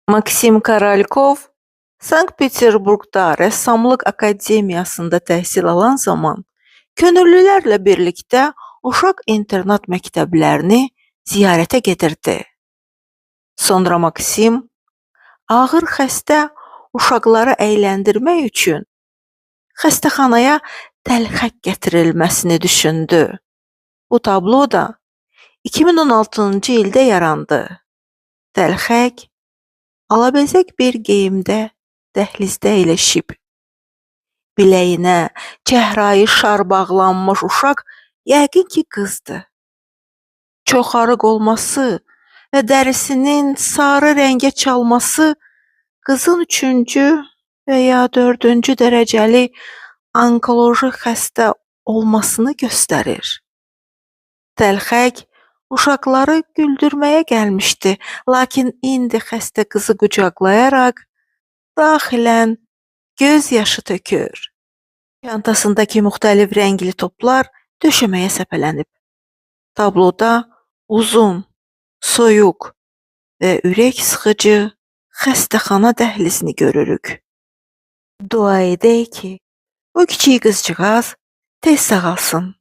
Maksim Korolkov Sankt-Peterburqda Rəssamlıq Akademiyasında təhsil alan zaman könüllülərlə birlikdə uşaq internat məktəblərini ziyarətə gedirdi. Sonra Maksim ağır xəstə uşaqları əyləndirmək üçün xəstəxanaya təlxək gətirilməsini düşündü. Bu tablo da 2016-cı ildə yarandı. Təlxək alabəzək bir geyimdə dəhlizdə əyləşib. Biləyinə çəhrayı şar bağlanmış uşaq yəqin ki qızdı. Çox arıq olması və dərisinin sarı rəngə çalması qızın 3-cü və ya 4-cü dərəcəli onkoloji xəstə olmasını göstərir. Təlxək uşaqları güldürməyə gəlmişdi, lakin indi xəstə qızı qucaqlayaraq daxilən göz yaşı tökür. Çantasındakı müxtəlif rəngli toplar döşəməyə səpələnib. Tabloda uzun, soyuq və ürək sıxıcı xəstəxana dəhlizini görürük. Dua edək ki, o kiçik qızcığaz tez sağalsın.